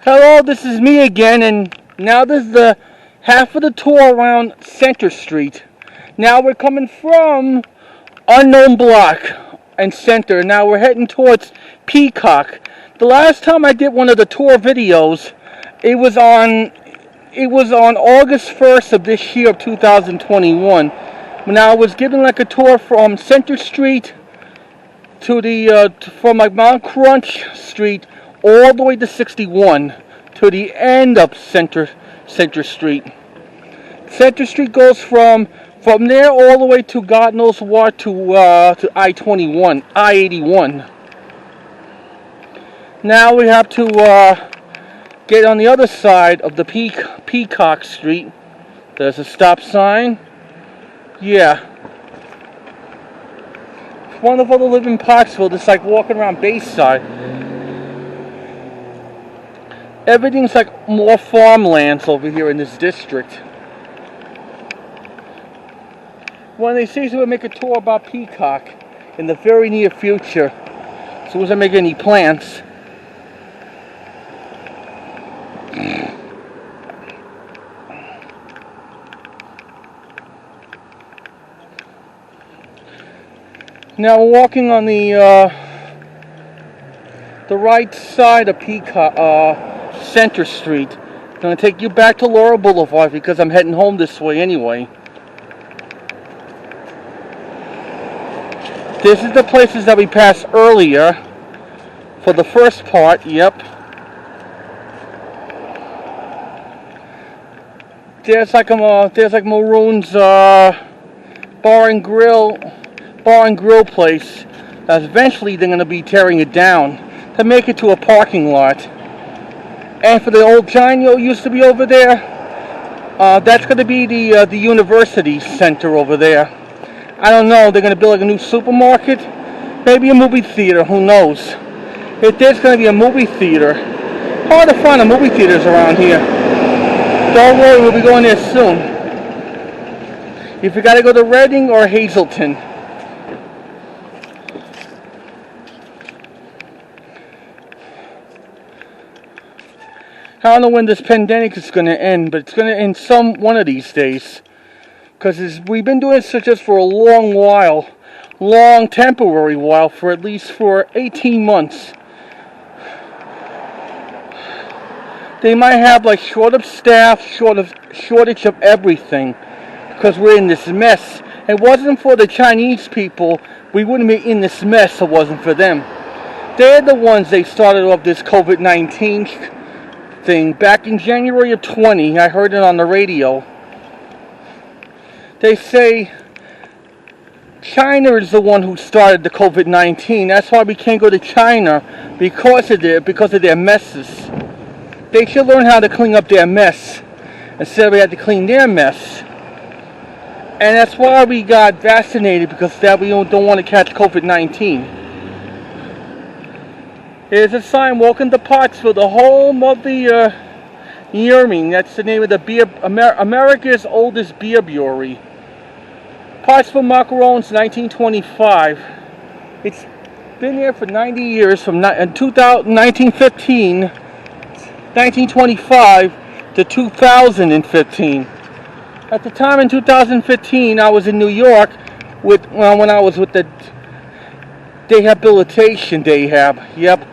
Hello, this is me again, and now this is the half of the tour around Center Street. Now we're coming from Unknown Block and Center. Now we're heading towards Peacock. The last time I did one of the tour videos, it was on August 1st of this year of 2021. When I was giving like a tour from Center Street to from like Mount Crunch Street all the way to 61 to the end of Center Street. Center Street goes from there all the way to God knows what, to I-81. Now we have to get on the other side of the Peacock Street. There's a stop sign. Yeah. It's wonderful to live in Pottsville. It's like walking around Bayside. Everything's like more farmlands over here in this district. When they say we'll make a tour about Peacock in the very near future, as soon as I make any plans. Now we're walking on the right side of Peacock, Center Street. I'm going to take you back to Laurel Boulevard because I'm heading home this way anyway. This is the places that we passed earlier for the first part. Yep. There's like Maroon's bar and grill place. Eventually they're going to be tearing it down to make it to a parking lot. And for the old Gino used to be over there, that's going to be the university center over there. I don't know, they're going to build like a new supermarket, maybe a movie theater, who knows. If there's going to be a movie theater, hard to find movie theaters around here. Don't worry, we'll be going there soon. If you got to go to Reading or Hazleton. I don't know when this pandemic is going to end, but it's going to end one of these days. Because we've been doing this just for a long while, long temporary while, for at least 18 months. They might have like short of staff, shortage of everything, because we're in this mess. It wasn't for the Chinese people, we wouldn't be in this mess if it wasn't for them. They're the ones they started off this COVID-19 thing back in January of 20. I heard it on the radio. They say China is the one who started the COVID-19. That's why we can't go to China because of their messes. They should learn how to clean up their mess instead of we had to clean their mess. And that's why we got vaccinated, because that we don't want to catch COVID-19. There's a sign, welcome to Pottsville, the home of the Yearming. That's the name of the America's oldest beer brewery. Pottsville Macaroons, 1925. It's been there for 90 years, from 1925 to 2015. At the time in 2015, I was in New York when I was with the Rehabilitation Dayhab. Yep.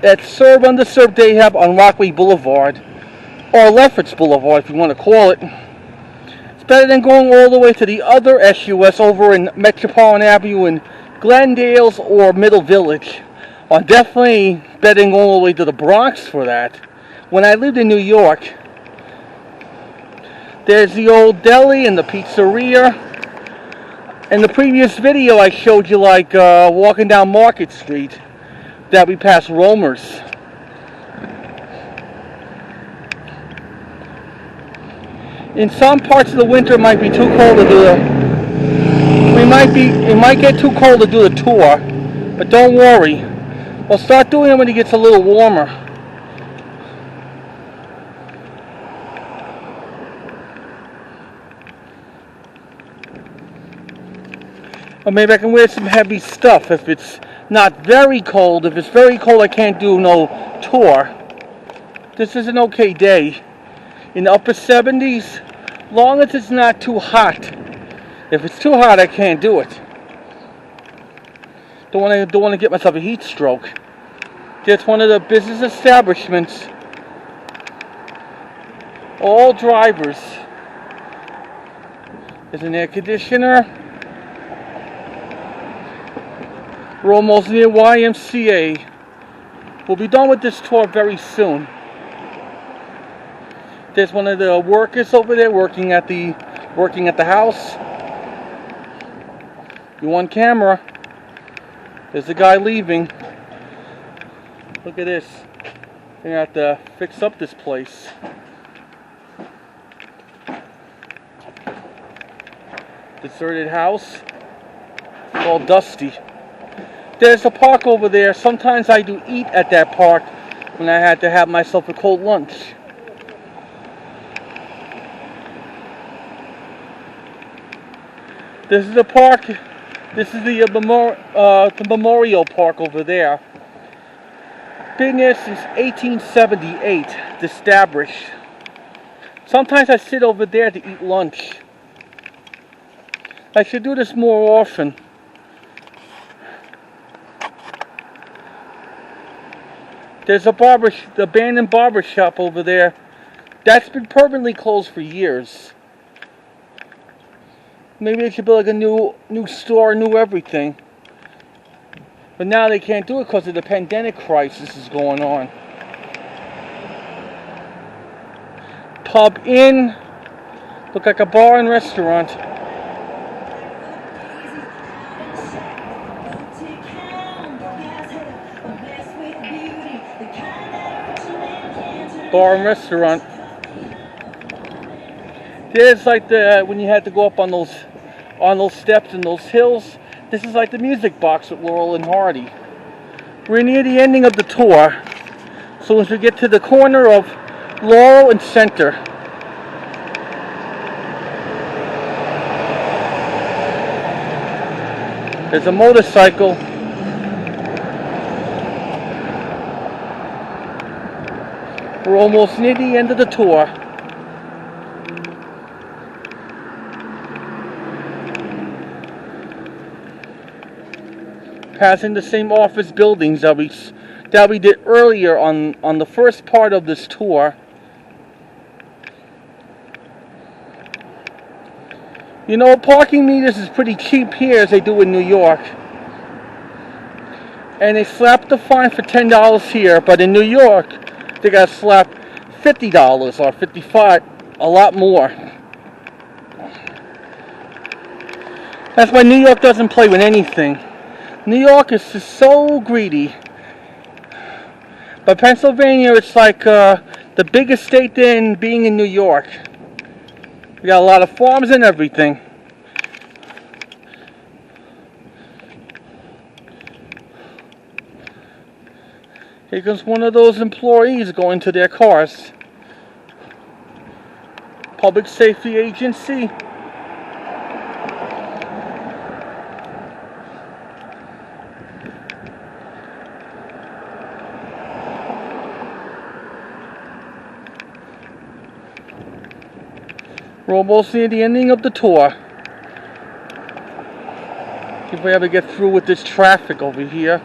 That's underserved Dayhab on Rockaway Boulevard, or Lefferts Boulevard if you want to call it. It's better than going all the way to the other SUS over in Metropolitan Avenue in Glendale's or Middle Village. Or definitely better than going all the way to the Bronx for that. When I lived in New York, there's the old deli and the pizzeria. In the previous video I showed you like walking down Market Street that we passed Romer's. In some parts of the winter it might be too cold to do it might get too cold to do the tour, but don't worry. We'll start doing it when it gets a little warmer. Or maybe I can wear some heavy stuff if it's not very cold. If it's very cold, I can't do no tour. This is an okay day. In the upper 70s, long as it's not too hot. If it's too hot, I can't do it. Don't want to get myself a heat stroke. That's one of the business establishments. All drivers. There's an air conditioner. We're almost near YMCA. We'll be done with this tour very soon. There's one of the workers over there working at the house. You on camera. There's a guy leaving. Look at this. They have to fix up this place. Deserted house. It's all dusty. There's a park over there. Sometimes I do eat at that park when I had to have myself a cold lunch. This is the park. This is the memorial park over there. Been there since 1878. Established. Sometimes I sit over there to eat lunch. I should do this more often. There's a the abandoned barber shop over there. That's been permanently closed for years. Maybe they should build like a new store, new everything. But now they can't do it because of the pandemic crisis is going on. Pub Inn. Look like a bar and restaurant. Bar and restaurant. There's like when you had to go up on those steps and those hills. This is like the music box with Laurel and Hardy. We're near the ending of the tour. So as we get to the corner of Laurel and Center. There's a motorcycle. We're almost near the end of the tour. Passing the same office buildings that we did earlier on the first part of this tour. You know, parking meters is pretty cheap here as they do in New York. And they slapped the fine for $10 here, but in New York, they got slapped $50 or $55, a lot more. That's why New York doesn't play with anything. New York is just so greedy. But Pennsylvania, it's like the biggest state in being in New York. We got a lot of farms and everything. Here comes one of those employees going to their cars. Public Safety Agency. We're almost near the ending of the tour. See if we ever get through with this traffic over here.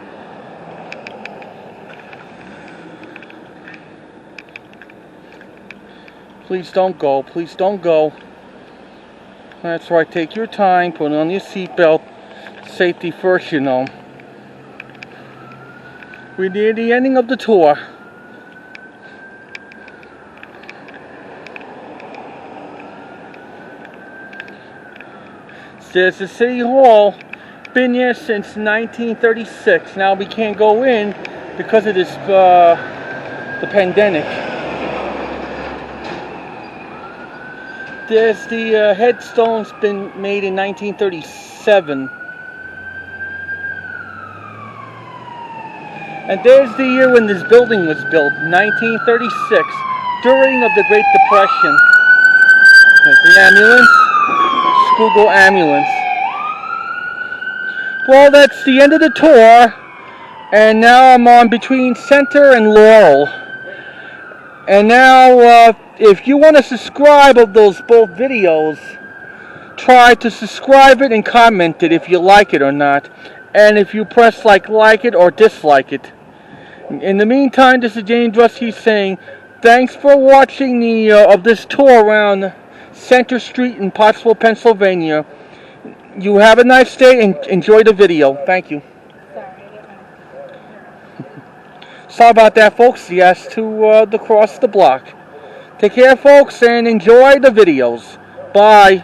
Please don't go. Please don't go. That's right. Take your time. Put on your seatbelt. Safety first, you know. We're near the ending of the tour. There's the City Hall. Been here since 1936. Now we can't go in because of this the pandemic. There's the headstone's been made in 1937. And there's the year when this building was built, 1936, during of the Great Depression. There's the ambulance. Google ambulance. Well, that's the end of the tour, and now I'm on between Center and Laurel. And now, if you want to subscribe of those both videos, try to subscribe it and comment it if you like it or not. And if you press like it or dislike it. In the meantime, this is James Drusky saying, thanks for watching of this tour around Center Street in Pottsville, Pennsylvania. You have a nice day and enjoy the video. Thank you. Sorry about that, folks. He has to cross the block. Take care, folks, and enjoy the videos. Bye.